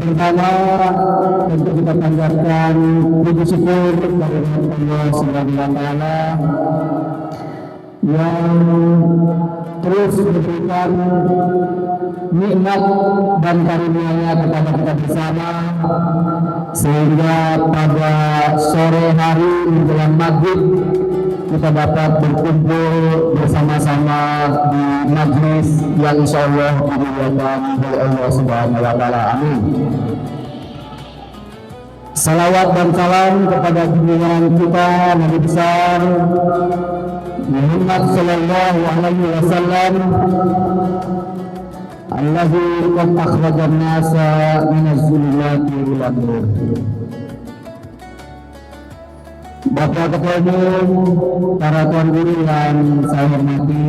pertama tentu kita panjatkan puji syukur kepada Allah Subhanahu wa taala yang terus memberikan nikmat dan karunia-Nya kepada kita bersama, sehingga pada sore hari menjelang maghrib kita dapat berkumpul bersama-sama di majlis yang insyaallah dimuliakan oleh Allah Subhanahu wa taala. Amin. Salawat dan salam kepada junjungan kita Nabi besar Muhammad sallallahu alaihi wasallam, allazi qad akhrajan nasa minaz zulumati ilan nur. Bapak Ketua Umum, para tuan guru yang saya hormati,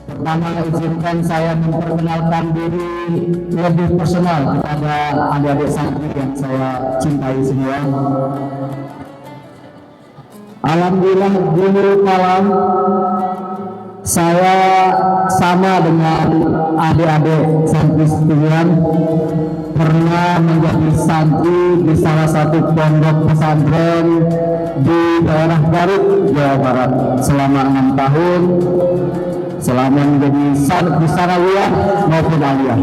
pertama izinkan saya memperkenalkan diri lebih personal kepada adik-adik santri yang saya cintai semua. Alhamdulillah dulu malam saya sama dengan adik-adik santri sekalian pernah menjadi santri di salah satu pondok pesantren di daerah Garut, Jawa Barat selama 6 tahun, selama menjadi santri sanawiyah maupun aliyah.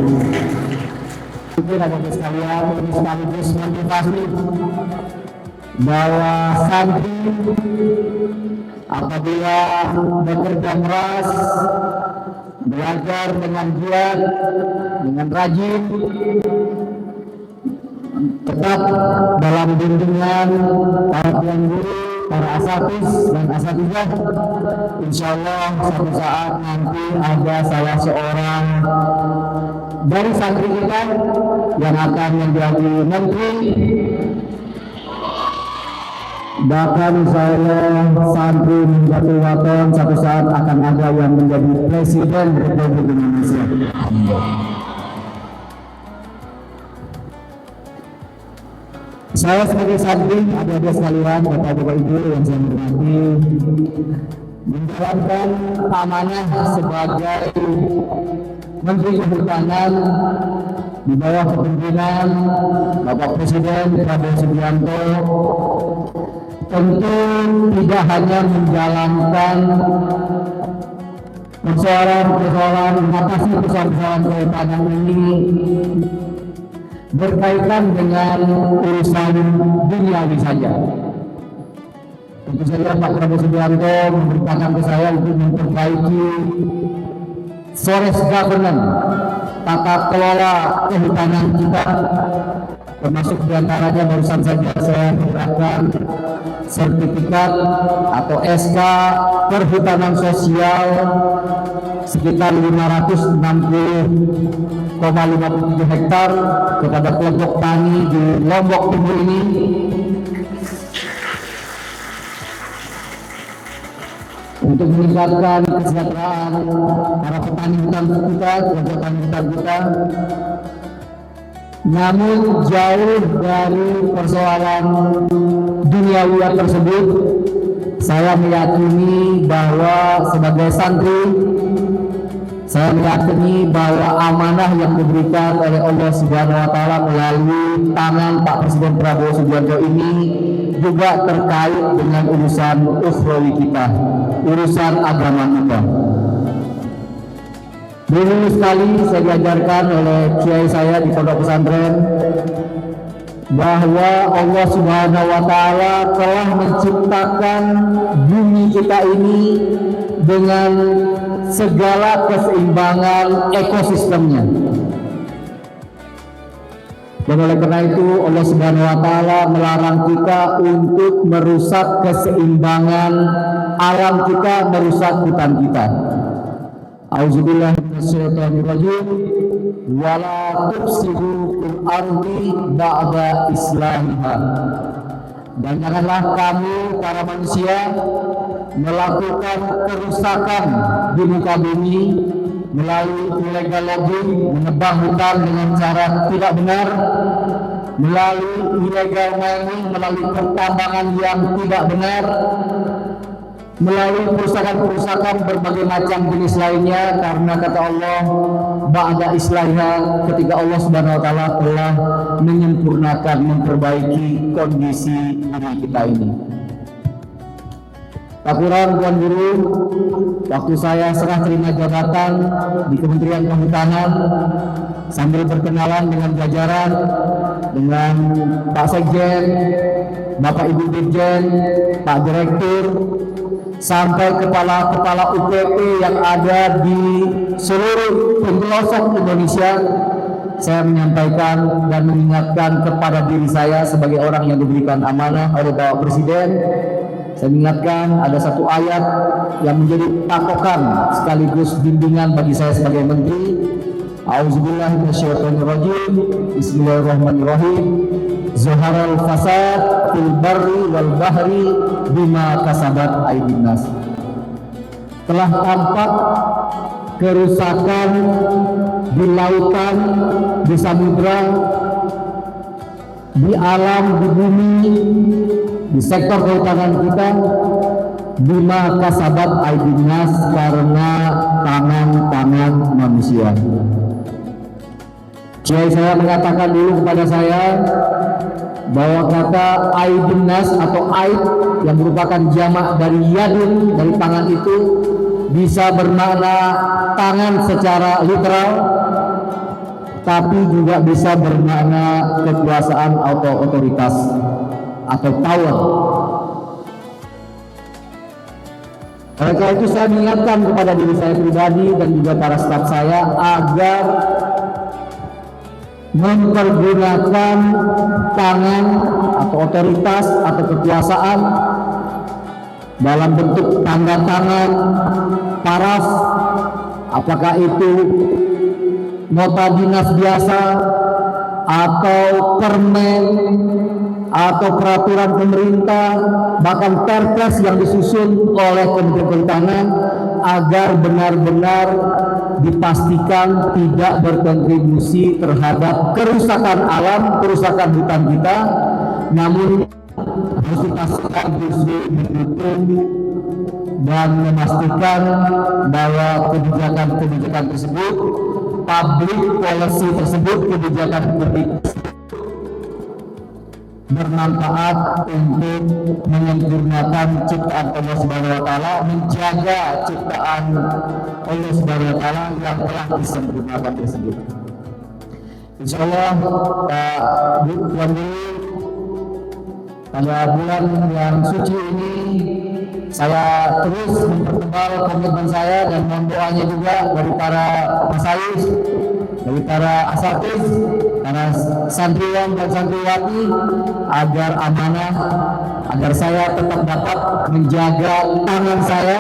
Mungkin adik-adik sekalian, ini sekaligus motivasi bahwa santri apabila bekerja keras, belajar dengan giat, dengan rajin, tetap dalam bimbingan para tuan guru, para asatidz dan asatidjah, insyaallah suatu saat nanti ada salah seorang dari santri kita yang akan menjadi menteri. Bahkan saya santri menjadi waton, satu saat akan ada yang menjadi presiden Republik Indonesia. Saya sebagai santri, adik-adik sekalian, bapak-bapak ibu yang saya hormati, menjalankan amanah sebagai Menteri Kehutanan di bawah kepemimpinan Bapak Presiden Prabowo Subianto. Tentu tidak hanya menjalankan persoalan mengatasi persoalan kehutanan ini berkaitan dengan urusan duniawi saja. Tentu saja Pak Prabowo Subianto memberitakan ke saya untuk memperbaiki forest governance, tata kelola kehutanan kita, termasuk diantaranya barusan saja saya menyerahkan sertifikat atau SK perhutanan sosial sekitar 560,57 hektar kepada kelompok tani di Lombok Timur ini, untuk meningkatkan kesejahteraan para petani hutan kita, kelompok tani hutan kita. Namun jauh dari persoalan duniawi tersebut, saya meyakini bahwa sebagai santri, saya meyakini bahwa amanah yang diberikan oleh Allah Subhanahu wa taala melalui tangan Pak Presiden Prabowo Subianto ini juga terkait dengan urusan ukhrawi kita, urusan agama kita. Dulu sekali saya diajarkan oleh kiai saya di pondok pesantren bahwa Allah Subhanahu wa taala telah menciptakan bumi kita ini dengan segala keseimbangan ekosistemnya. Dan oleh karena itu Allah Subhanahu wa taala melarang kita untuk merusak keseimbangan alam kita, merusak hutan kita. Auzubillahi minasyaitonirrajim. Wala tufsidu fil ardi ba'da islamiha. Dan janganlah kamu para manusia melakukan kerusakan di muka bumi melalui illegal logging, menebang hutan dengan cara tidak benar, melalui illegal mining, melalui pertambangan yang tidak benar, melalui kerusakan-kerusakan berbagai macam jenis lainnya, karena kata Allah ba'da islahnya, ketika Allah Subhanahu wa taala telah menyempurnakan, memperbaiki kondisi diri kita ini. Tak kurang Tuan Guru, waktu saya serah terima jabatan di Kementerian Kehutanan, sambil berkenalan dengan jajaran, dengan Pak Sekjen, Bapak Ibu Dirjen, Pak Direktur, sampai kepala-kepala UPT yang ada di seluruh pelosok Indonesia, saya menyampaikan dan mengingatkan kepada diri saya sebagai orang yang diberikan amanah oleh Bapak Presiden. Saya mengingatkan ada satu ayat yang menjadi patokan sekaligus bimbingan bagi saya sebagai menteri. A'udzubillahi minasyaitonirrajim. Bismillahirrahmanirrahim. Zaharal fasad fil barri wal bahri bima kasabat aydin nas. Telah tampak kerusakan di lautan, di samudra, di alam, di bumi, di sektor kehutanan kita, bima kasabat aydin nas, karena tangan-tangan manusia. Kiai saya mengatakan dulu kepada saya bahwa kata aydin nas atau aid yang merupakan jamak dari yadin, dari tangan itu, bisa bermakna tangan secara literal, tapi juga bisa bermakna kekuasaan atau otoritas atau power. Oleh karena itu saya mengingatkan kepada diri saya pribadi dan juga para staf saya agar mempergunakan tangan atau otoritas atau kekuasaan dalam bentuk tanda tangan, paraf, apakah itu nota dinas biasa atau permen atau peraturan pemerintah, bahkan perpres yang disusun oleh Kementerian Kehutanan, agar benar-benar dipastikan tidak berkontribusi terhadap kerusakan alam, kerusakan hutan kita, namun harus dipastikan justru mendukung dan memastikan bahwa kebijakan-kebijakan tersebut, public policy tersebut, kebijakan publik bermanfaat untuk menyempurnakan ciptaan Allah Subhanahu wa taala, menjaga ciptaan Allah Subhanahu wa taala yang telah disempurnakan tersebut. Insyaallah pada bulan yang suci ini saya terus mempertebal komitmen saya dan mohon doanya juga dari para masyayikh, dari para asatiz, para santriwan dan santriwati, agar amanah, agar saya tetap dapat menjaga tangan saya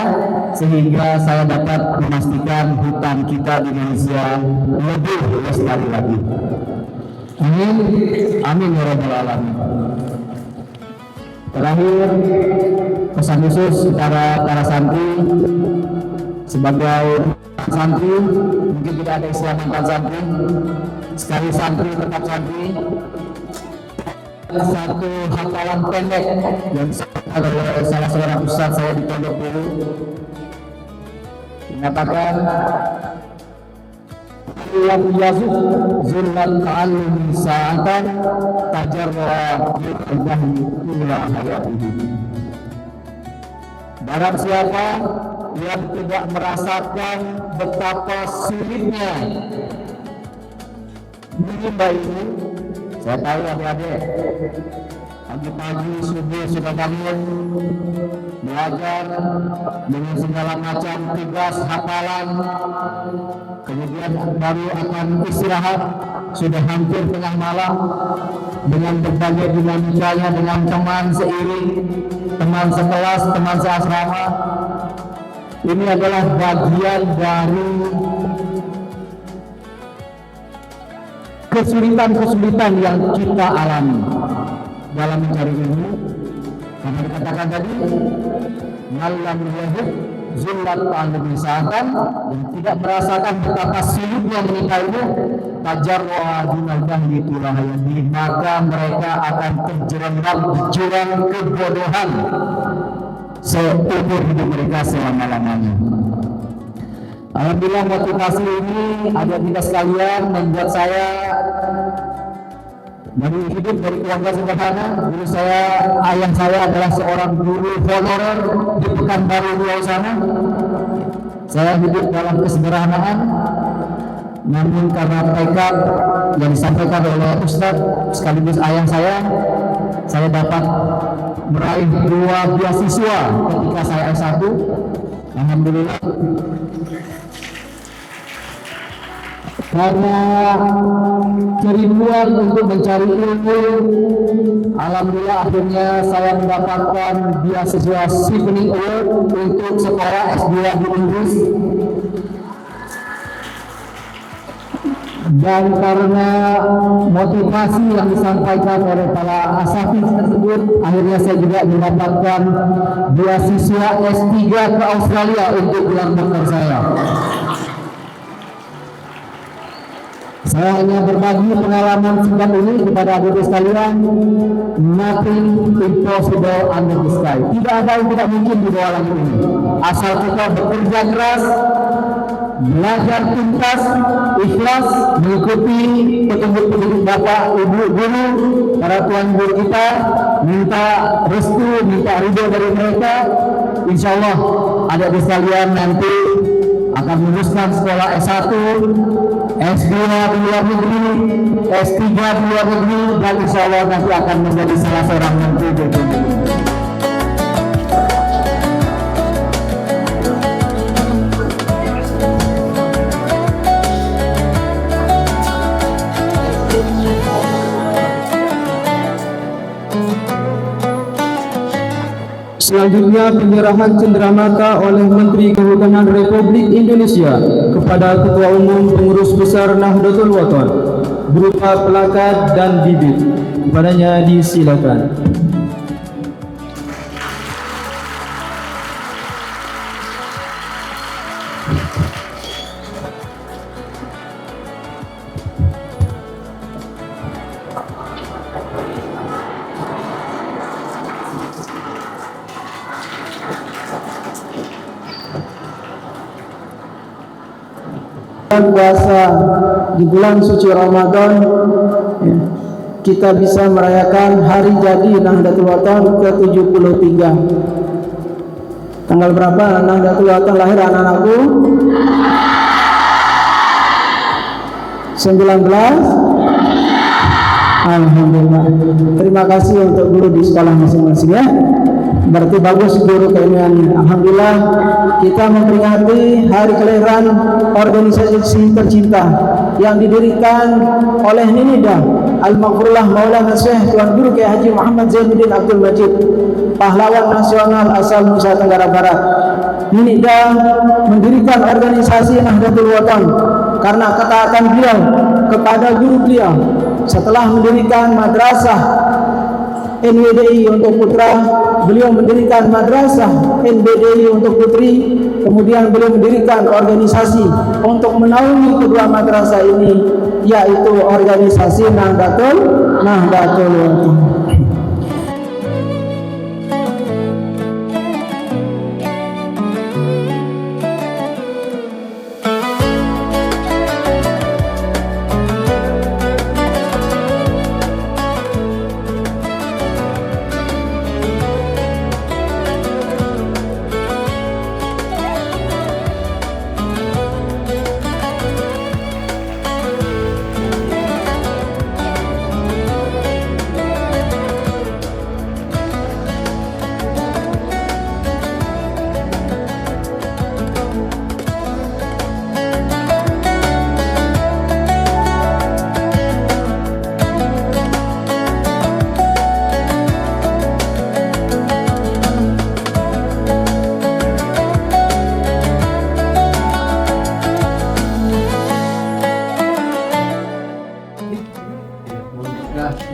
sehingga saya dapat memastikan hutan kita di Indonesia lebih lestari lagi. Amin, amin ya rabbal alamin. Terakhir, pesan khusus kepada para santri, sebagai santri mungkin tidak ada istilah mantan santri, sekali santri tetap santri. Satu hafalan pendek yang oleh salah seorang ustaz saya di pondok dulu, mengatakan yang yazuk zulman ta'allum sa'atan tajarra bi'adahi ila hayatihi. Barang siapa yang tidak merasakan betapa sulitnya menimba ilmu, saya tahu adik-adik pagi-pagi subuh sudah bangun belajar dengan segala macam tugas hafalan, kemudian baru akan istirahat, sudah hampir tengah malam, dengan berbagai dinamikanya, dengan teman seiring, teman sekelas, teman seasrama. Ini adalah bagian dari kesulitan-kesulitan yang kita alami dalam mencari ilmu. Karena dikatakan tadi, malam yahud zullat ta'allum sa'atan, yang tidak merasakan betapa sulitnya menimba ilmu, tajarwa dunal jahli tulahayati, maka mereka akan terjerembab di jurang kebodohan. seumur hidup mereka selama-lamanya. Alhamdulillah, motivasi ini ada kita sekalian membuat saya dari hidup dari keluarga sederhana. Dulu ayah saya adalah seorang guru honorer di Pekanbaru Riau sana. Saya hidup dalam kesederhanaan, namun karena tekad yang disampaikan oleh Ustadz sekaligus ayah saya dapat meraih 2 beasiswa ketika saya S1. Alhamdulillah. Karena kerinduan untuk mencari ilmu, alhamdulillah akhirnya saya mendapatkan beasiswa Chevening Award untuk sekolah S2 di Inggris. Dan karena motivasi yang disampaikan oleh para asatidz tersebut, akhirnya saya juga mendapatkan beasiswa S3 ke Australia untuk gelar doktor saya. Saya hanya berbagi pengalaman singkat ini kepada adik sekalian. Nothing impossible under the sky. Tidak ada yang tidak mungkin di bawah langit ini. Asal kita bekerja keras, belajar tuntas, ikhlas, mengikuti petunjuk-petunjuk Bapak, Ibu guru, para tuan guru kita, minta restu, minta ridho dari mereka. Insya Allah adik sekalian nanti akan meneruskan sekolah S1, S2 di luar negeri, S3 di luar negeri, dan insya Allah nanti akan menjadi salah seorang menteri di Republik Indonesia. Selanjutnya penyerahan cenderamata oleh Menteri Kehutanan Republik Indonesia kepada Ketua Umum Pengurus Besar Nahdlatul Wathon berupa plakat dan bibit. Kepadanya disilakan. Puasa di bulan suci Ramadan, ya, kita bisa merayakan hari jadi Nahdlatul Wathon ke-73. Tanggal berapa Nahdlatul Wathon lahir anak-anakku? 19. Alhamdulillah. Terima kasih untuk guru di sekolah masing-masing ya. Berarti bagus guru keilmuannya. Alhamdulillah kita memperingati hari kelahiran organisasi tercinta yang didirikan oleh Ninida Al-Maghfurullah Maulana Syekh Tuan Guru Kiai Haji Muhammad Zainuddin Abdul Majid, pahlawan nasional asal Nusa Tenggara Barat. Ninida mendirikan organisasi Nahdlatul Wathon karena ketaatan beliau kepada guru beliau. Setelah mendirikan madrasah NWDI untuk putra, beliau mendirikan madrasah NBDI untuk putri, kemudian beliau mendirikan organisasi untuk menaungi kedua madrasah ini, yaitu organisasi Nahdlatul Wathon.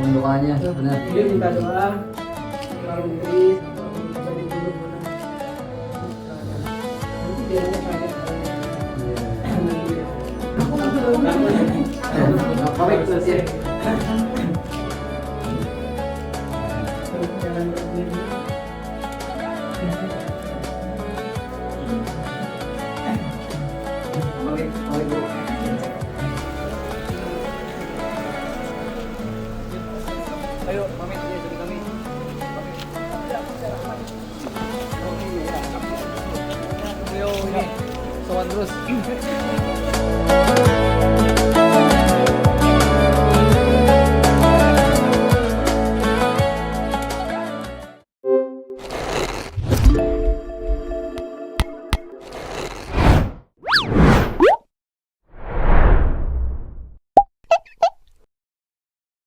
Doanya benar. Dia minta doa kalau menteri dari dulu nanti dia pakai beliau ini sowan terus.